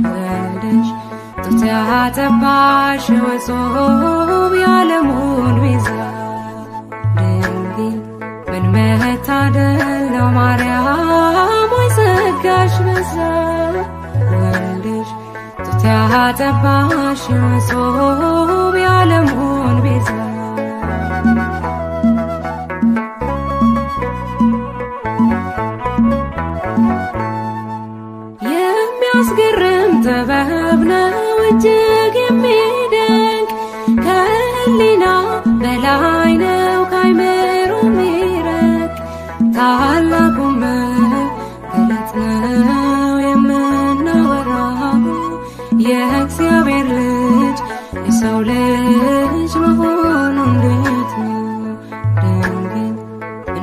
ወልደሽ ጡት ያጠባሽ እጹብ የዓለሙን ቤዛ ድንግል ምን መታደል ነው ማርያም ሆይ ጸጋሽ በዛ ወልደሽ ጡት ያጠባሽ እጹብ የዓለሙን ቤዛ የሚያስገርም ጥበብ ነው እጅግ የሚደንቅ ከህሊና በላይ ነው ከአይምሮ የሚረቅ ታላቁም ገለጥ ነው የምናወራው የእግዚአብሔር ልጅ የሰው ልጅ መሆኑ እንዴት ነው ድንግል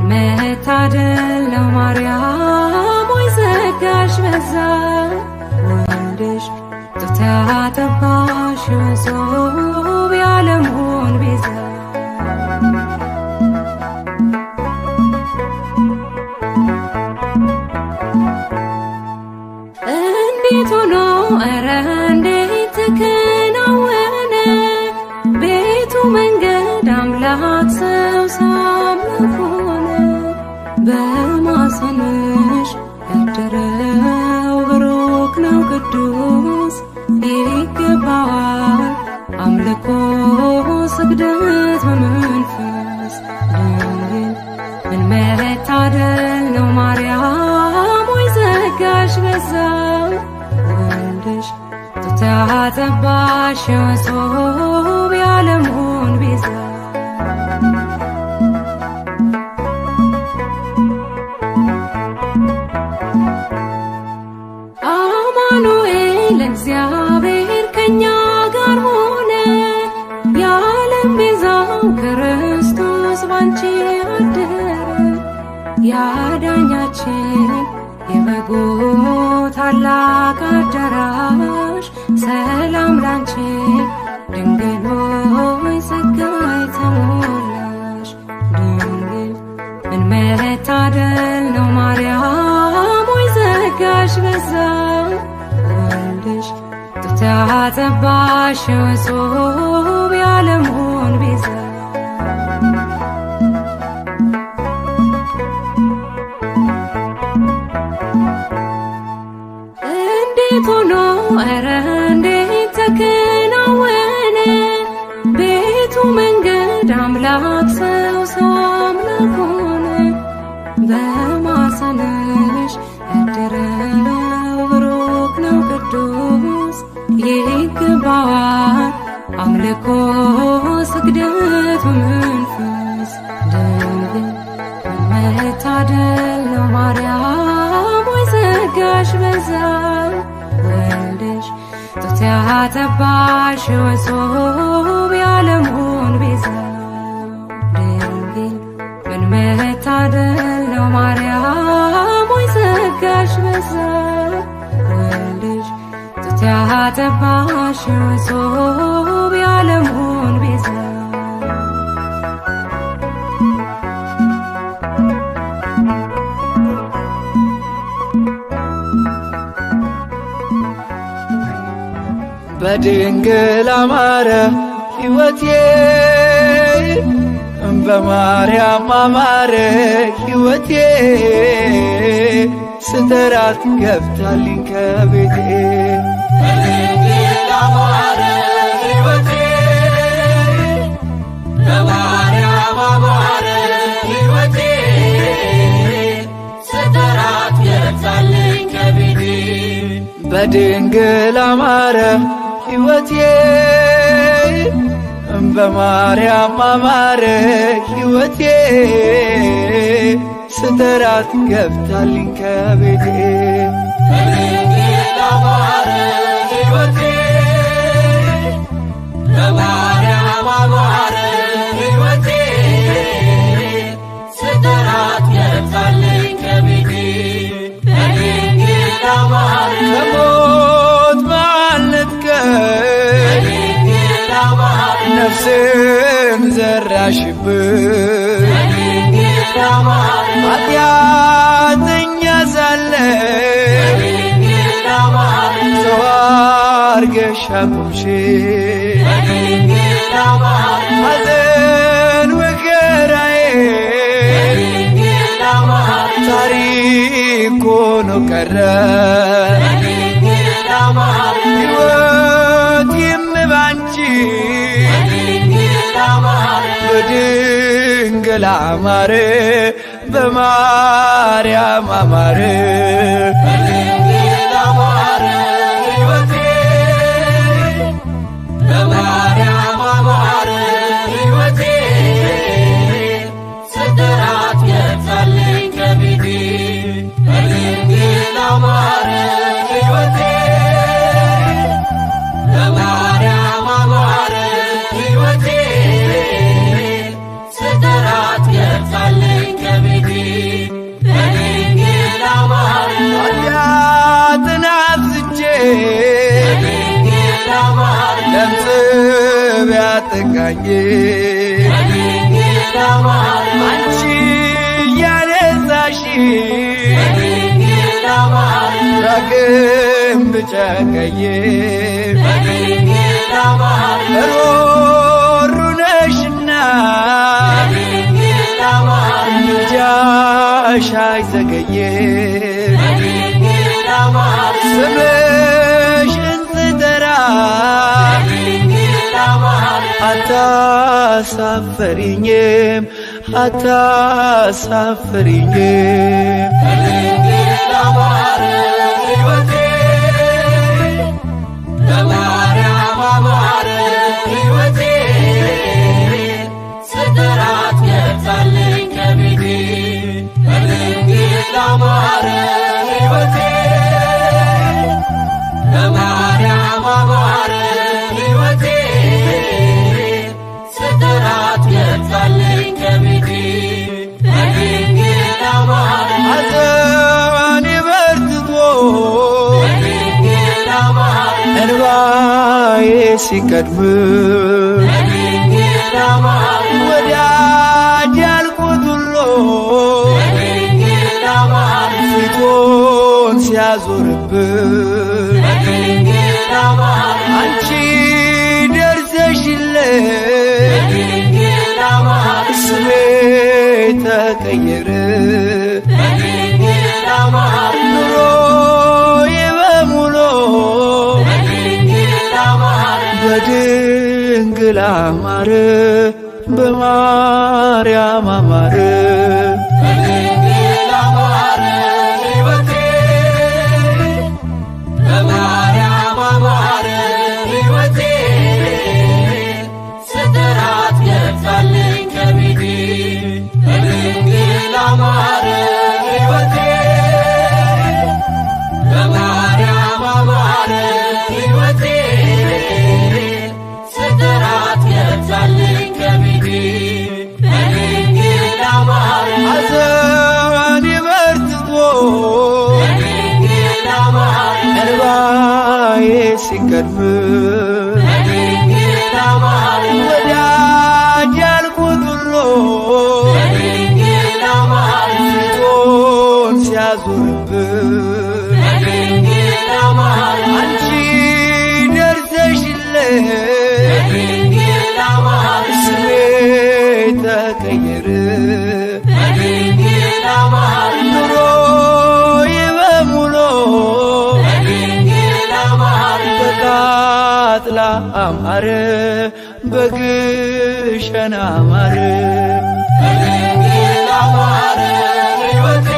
ምን መታደል ነው ማርያም ሆይ ጸጋሽ በዛ ወልደሽ ጡት ያጠባሽ እጹብ የዓለሙን ቤዛ እንዴት ሆኖ ኧረ እንዴት ተከናወነ ቤቱ መንገድ አምላክ ሰው አምላክ ሆነ በማኅፀንሽ ያደረው ብሩክ ነው ቅዱስ ይገባዋል አምልኮ ስግደት በመንፈስ ድንግል ምን መታደል ነው ማርያም ሆይ ጸጋሽ በዛ ወልደሽ ጡት ያጠባሽ እጹብ የዓለሙን ቤዛ አማኑኤል እግዚአብሔር ከኛ ጋር ሆነ የዓለም ቤዛው ክርስቶስ ባንቺ አደረ ያዳኛችን የበጉ ታላቅ አዳራሽ ሰላም ላንቺ ድንግል ሆይ ጸጋ የተሞላሽ ድንግል ምን መታደል ነው ማርያም ሆይ ጸጋሽ በዛ ወልደሽ ጡት ያጠባሽ እጹብ የዓለሙን ቤዛ እንዴት ሆኖ ኧረ እንዴት ተከናወነ ቤቱ መንገድ አምላክ ሰው አምላክ ሆነ በማኅፀንሽ ያደረው ብሩክ ነው ቅዱስ ይገባዋል አምልኮ ስግደት በመንፈስ ድንግል ምን መታደል ነው ማርያም ሆይ ጸጋሽ በዛ ወልደሽ ጡት ያጠባሽ እጹብ የዓለሙን ቤዛ ድንግል ምን መታደል ነው ማርያም ሆይ ጸጋሽ በዛ ወልደሽ ጡት ያጠባሽ እጹብ የዓለሙን ቤዛ በድንግል አማረ ሕይወቴ በማርያም አማረ ሕይወቴ ስትራት ገብታልኝ ከቤቴ በድንግል አማረ ሕይወቴ በማርያም አማረ ሕይወቴ ስትራት ገብታልኝ ከቤቴ በድንግል አማረ ሕይወቴ በማርያም አማረ ሕይወቴ ስትራት ገብታልኝ ከቤቴ በድንግል አማረ ሕይወቴ በማርያም አማረ ሕይወቴ ስትራት ገብታልኝ ከቤቴ በድንግል አማረ ከሞት ባልነጥቀኝ ነፍስን ዘራሽብኝ ኃጢአተኛ ሳለሁ አርገሽ አቁምሽ በድንግል አማረ ሐዘን መከራዬ በድንግል አማረ ታሪክ ሆኖ ቀረ በድንግል አማረ ሕይወቴም ባንቺ በድንግል አማረ በድንግል አማረ በማርያም አማረ በድንግል አማረ ሕይወቴ በማርያም አማረ ሕይወቴ ስጥራት የታለኝ ከቤቴ በድንግል አማረ ሕይወቴ በማርያም አማረ ሕይወቴ ስጥራት የታለኝ ከቤቴ በድንግል አማረ ኃጢአትን አብዝቼ በድንግል አማረ ለምጽ ቢያጠቃኝ በድንግል አማረ አንቺ እያነሳሽ በድንግል አማረ ዳግም ብጨቀኝ በድንግል አማረ ሮሩ ነሽና በድንግል አማረ ምልጃሽ አይዘገይም በድንግል አማረ ስምሽን ስጠራ በድንግል አማረ አታሳፈሪኝም አታሳፈሪኝም በድንግል አማረ ሕይወቴ በማርያም አማረ ሕይወቴ ስጥራት የታለኝ ከቤቴ በድንግል አማረ ሕይወቴ በማርያም አማረ ሕይወቴ ስጥራት የታለኝ ከቤቴ በድንግል አማረ ሐዘኔ በርትቶ በድንግል አማረ እንባዬ ሲቀድም በድንግል አማረ ወዳጅ ያልኩት ሁሉ በድንግል አማረ ፊቱን ሲያዞርብን በድንግል አማረ አንቺ ደርሰሽልኝ በድንግል አማረ ስሜ ተቀየረ በድንግል አማረ ኑሮዬ በሙሉ በድንግል አማረ በድንግል አማረ በማርያም አማረ በድንግል አማረ ሕይወቴ በማርያም አማረ ሕይወቴ ስጥራት የታለኝ ከቤቴ በድንግል አማረ ሕይወቴ በማርያም አማረ ሕይወቴ ስጥራት የታለኝ ከቤቴ በድንግል አማረ ሐዘኔ በርትቶ በድንግል አማረ እንባዬ ሲቀድም በድንግል አማረ ወዳጅ ያልኩት ሁሉ በድንግል አማረ ፊቱን ሲያዞርብን በድንግል አማረ አንቺ ደርሰሽልኝ በድንግል አማረ ስሜ ተቀየረ በድንግል አማረ ኑሮዬ በሙሉ በድንግል አማረ በቃጥላ አማረ በግሸን አማረ በድንግል አማረ ሕይወቴ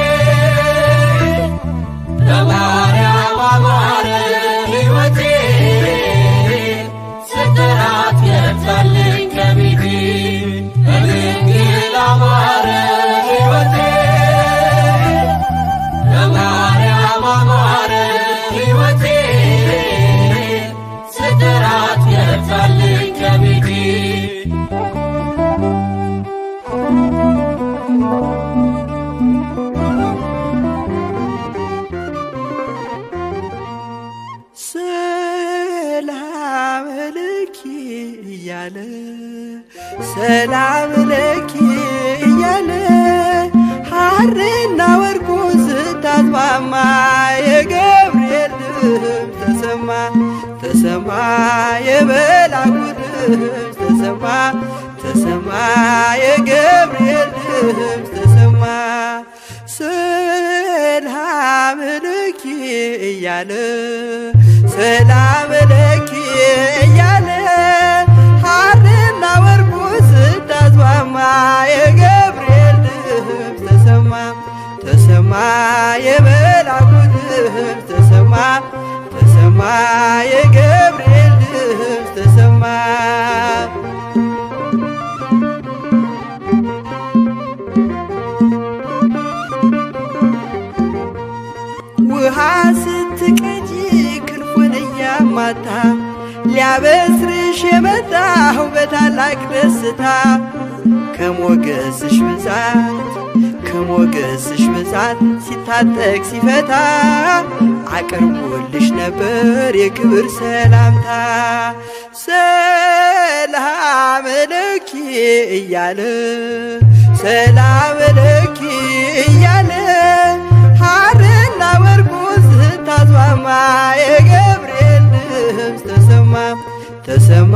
በማርያም አማረ ሕይወቴ ስጥራት የታለኝ ከቤቴ በድንግል አማረ ሕይወቴ በማርያም አማረ ሕይወቴ ስጥራት የታለኝ ከቤቴ ሰላም ለኪ እያለ ሰላም ለኪ እያለ ሐርና ወርቁን ስታስማማ የገብርኤል ድምፅ ተሰማ ተሰማ የመላኩ ድምፅ ተሰማ ተሰማ የገብርኤል ድምፅ ተሰማ ሰላም ለኪ እያለ ሰላም ለኪ እያለ ሐርና ወርቁ ስታስማማ የገብርኤል ድምፅ ተሰማ ተሰማ የመላኩ ድምፅ ተሰማ ተሰማ የገብርኤል ድምፅ ተሰማ ውሃ ስትቀጂ ክንፉን እያማታ ሊያበስርሽ የመጣው በታላቅ ደስታ ከሞገስሽ ብዛት ሲታጠቅ ሲፈታ አቅርቦልሽ ነበር የክብር ሰላምታ ሰላም ለኪ እያለ ሰላም ለኪ እያለ ሐርና ወርቁ ስታስማማ የገብርኤል ድምፅ ተሰማ ተሰማ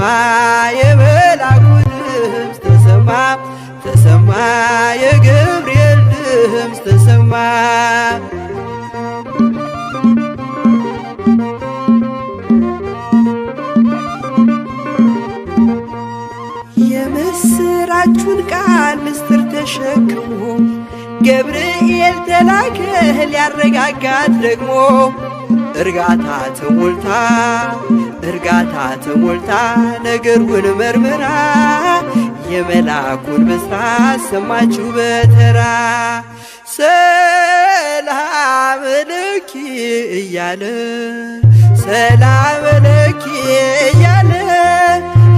የመላኩ ድምፅ ተሰማ ተሰማ የገብርኤል ድምፅ ተሰማ የምስራቹን ቃል ምስጢር ተሸክሞ ገብርኤል ተላከ ሊያረጋጋት ደግሞ እርጋታ ተሞልታ ነገሩን መርምራ የመላኩን ብስራት ሰማችሁ በተራ ሰላም ለኪ እያለ ሰላም ለኪ እያለ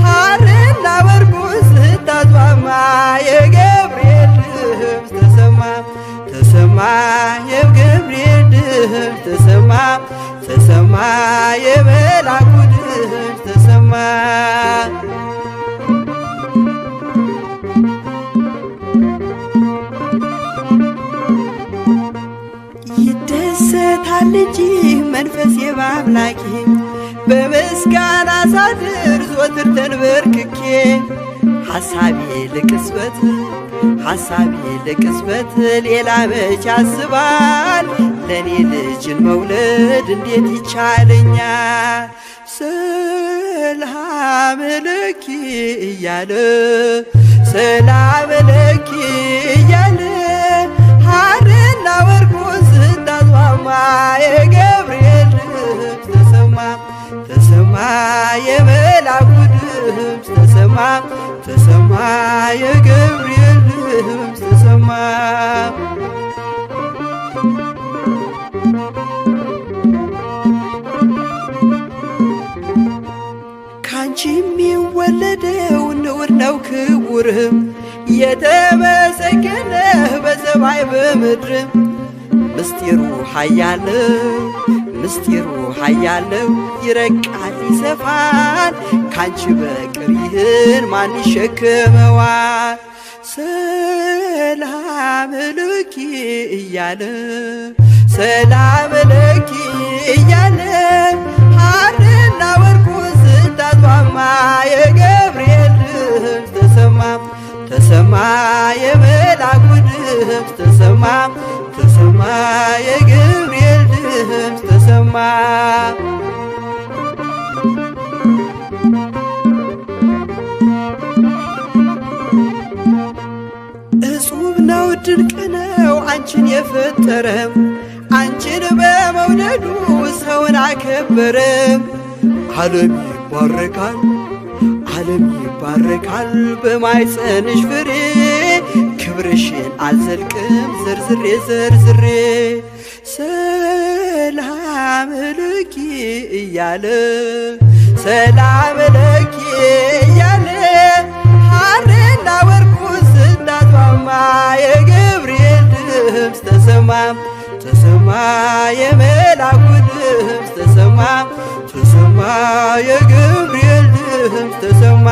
ሐርና ወርቁ ስታስማማ የገብርኤል ድምፅ ተሰማ ተሰማ የገብርኤል ድምፅ ተሰማ ተሰማ የመላኩ ድምፅ ተሰማ ይደሰታል እንጂ መንፈሴ በአምላኬ በምስጋና ሳድር ዘወትር ተንበርክኬ ሐሳቤ ለቅጽበት ሌላ መች ያስባል ለኔ ልጅን መውለድ እንዴት ይቻለኛል ሰላም ለኪ እያለ ሰላም ለኪ እያለ ሐርና ወርቁ ስታስማማ የገብርኤል ድምፅ ተሰማ ተሰማ የመላኩ ድምፅ ተሰማ ተሰማ የገብርኤል ድምፅ ተሰማ ካንቺ የሚወለደው ንዑድ ነው ክቡርም የተመሰገነ በሰማይ በምድርም ምስጢሩ ኃያለው ይረቃል ይሰፋል ካንቺ በቀር ይህን ማን ይሸከመዋል ሰላም ለኪ እያለ ሰላም ለኪ እያለ ሐርና ወርቁ ስታስማማ የገብርኤል ድምፅ ተሰማ ተሰማ የመላኩ ድምፅ ተሰማ ተሰማ የገብርኤል ድምፅ ተሰማ እጹብ ነው ድንቅ ነው አንቺን የፈጠረም አንቺን በመውደዱ ሰውን አከበረም ዓለም ይባረካል በማኅፀንሽ ፍሬ ክብርሽን አልዘልቅም ዘርዝሬ ሰላም ለኪ እያለ ሰላም ለኪ እያለ ሐርና ወርቁ ስታስማማ የገብርኤል ድምፅ ተሰማ ተሰማ የመላኩ ድምፅ ተሰማ ተሰማ የገብርኤል ድምፅ ተሰማ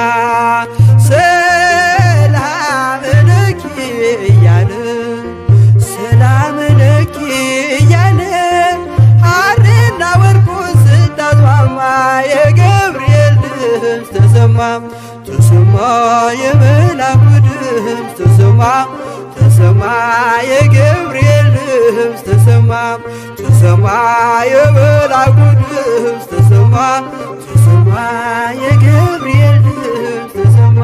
ሰላም ለኪ እያለ ሰላም ለኪ እያለ ሐርና ወርቁ ስታስማማ የገብርኤል ድምፅ ተሰማ ተሰማ የመላኩ ድምፅ ተሰማ ተሰማ የገብርኤል ድምፅ ተሰማ ተሰማ የመላኩ ድምፅ ተሰማ ተሰማ የገብርኤል ድምፅ ተሰማ።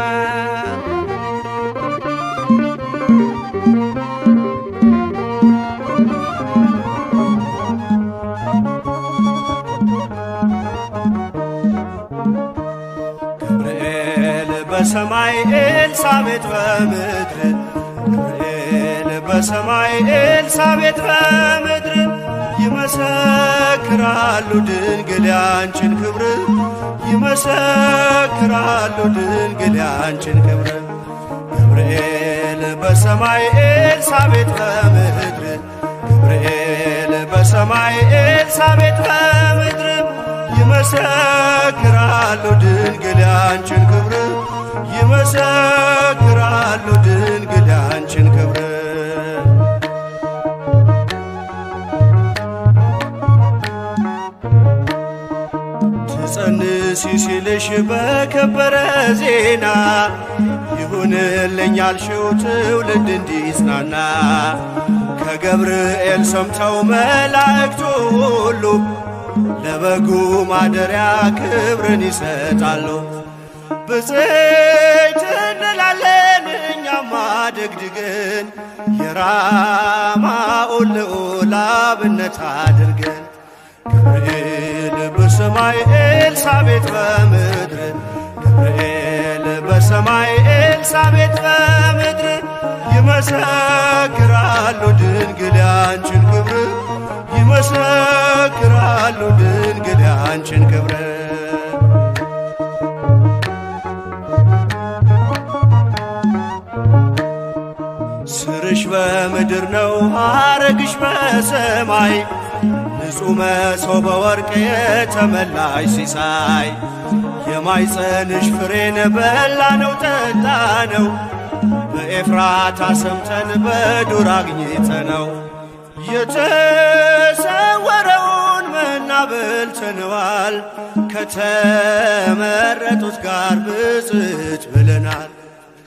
ገብርኤል በሰማይ ኤልሳቤጥ በምድር ገብርኤል በሰማይ ኤልሳቤጥ በምድር ይመሰክራሉ ድንግል ያንቺን ክብር ይመሰክራሉ ድንግል ያንቺን ክብር። ገብርኤል በሰማይ ኤልሳቤጥ በምድር ገብርኤል በሰማይ ኤልሳቤጥ በምድር ይመሰክራሉ ድንግል ያንቺን ክብር ይመሰክራሉ ድንግል ያንቺን ክብር። ትጸንሲ ሲልሽ በከበረ ዜና ይሁንልኝ ያልሽው ትውልድ እንዲጽናና ከገብርኤል ሰምተው መላእክቱ ሁሉ ለበጉ ማደሪያ ክብርን ይሰጣሉ። ብፅዕት እንላለን እኛማ ደግድገን የራማውን ልዑል አብነት አድርገን። ገብርኤል በሰማይ ኤልሳቤጥ በምድር ገብርኤል በሰማይ ኤልሳቤጥ በምድር ይመሰክራሉ ድንግል ያንቺን ክብር ይመሰክራሉ ድንግል ያንቺን ክብር። ስርሽ በምድር ነው ሐረግሽ በሰማይ ንጹሕ መሶበ ወርቅ የተመላሽ ሲሳይ የማይጸንሽ ፍሬን በላነው ጠጣነው በኤፍራታ ሰምተን በዱር አግኝተነው የተሰወረውን መና በልተነዋል ከተመረጡት ጋር ብፅዕት ብለናል።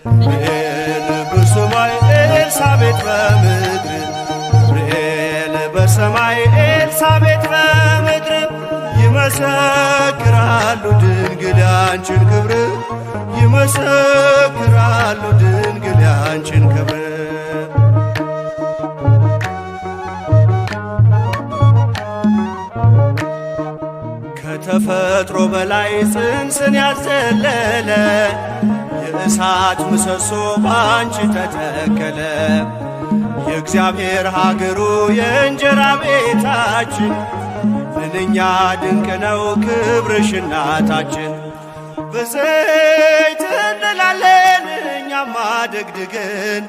ገብርኤል በሰማይ ኤልሳቤጥ በምድር ገብርኤል በሰማይ ኤልሳቤጥ በምድር ይመሰክራሉ ድንግል ያንቺን ክብር ይመሰክራሉ ድንግል ያንቺን ክብር። ከተፈጥሮ በላይ ጽንስን ያዘለለ የእሳት ምሰሶ ባንቺ ተተከለ። የእግዚአብሔር ሀገሩ የእንጀራ ቤታችን ምንኛ ድንቅ ነው ክብርሽ እናታችን። ብፅዕት እንላለን እኛማ ደግድገን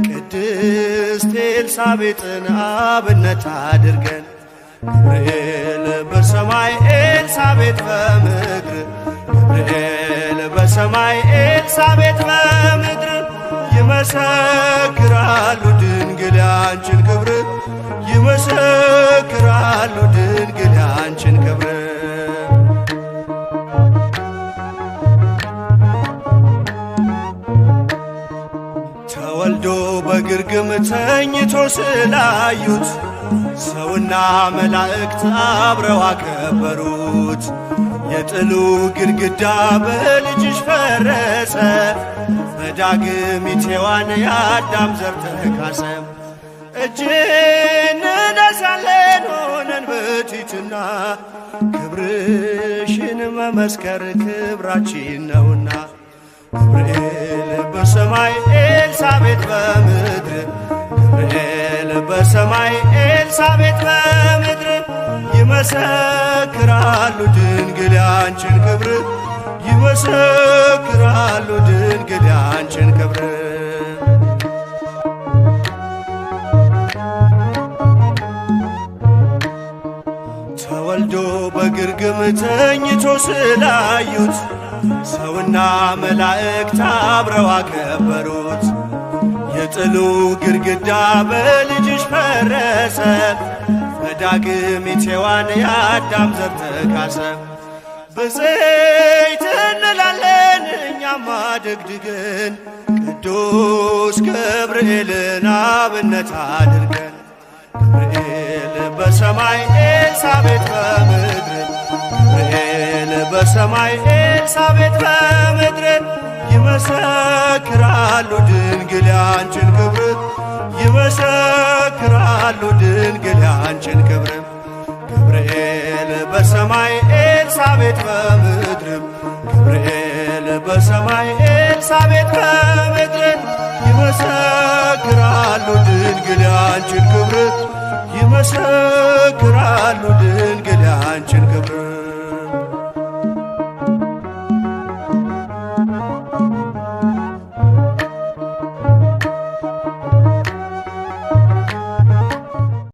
ቅድስት ኤልሳቤጥን አብነት አድርገን። ገብርኤል በሰማይ ኤልሳቤጥ በምድር ገብርኤል በሰማይ ኤልሳቤጥ በምድር ይመሰክራሉ ድንግል ያንቺን ክብር ይመሰክራሉ ድንግል ያንቺን ክብር። ተወልዶ በግርግም ተኝቶ ስላዩት ሰውና መላእክት አብረው አከበሩት። የጥሉ ግድግዳ በልጅሽ ፈረሰ በዳግሚት ሔዋን የአዳም ዘር ተካሰ። እጅ እንነሳለን ሆነን በትሕትና ክብርሽን መመስከር ክብራችን ነውና። ገብርኤል በሰማይ ኤልሳቤጥ በምድር ገብርኤል በሰማይ ኤልሳቤጥ በምድር ይመሰክራሉ ድንግል ያንቺን ክብር ይመሰክራሉ ድንግል ያንቺን ክብር። ተወልዶ በግርግም ተኝቶ ስላዩት ሰውና መላእክት አብረው አከበሩት። የጥሉ ግድግዳ በልጅሽ ፈረሰ በዳግሚት ሔዋን የአዳም ዘር ተካሰ። ብፅዕት እንላለን እኛማ ደግድገን ቅዱስ ገብርኤልን አብነት አድርገን ገብርኤል በሰማይ ኤልሳቤጥ በምድር ገብርኤል በሰማይ ኤልሳቤጥ በምድር ይመሰክራሉ ድንግል ያንቺን ክብር ይመሰክራሉ ድንግል ያንቺን ክብር ገብርኤል በሰማይ ኤልሳቤጥ በምድር ገብርኤል በሰማይ ኤልሳቤጥ በምድር ይመሰክራሉ ድንግል ያንቺን ክብር ይመሰክራሉ ድንግል ያንቺን ክብር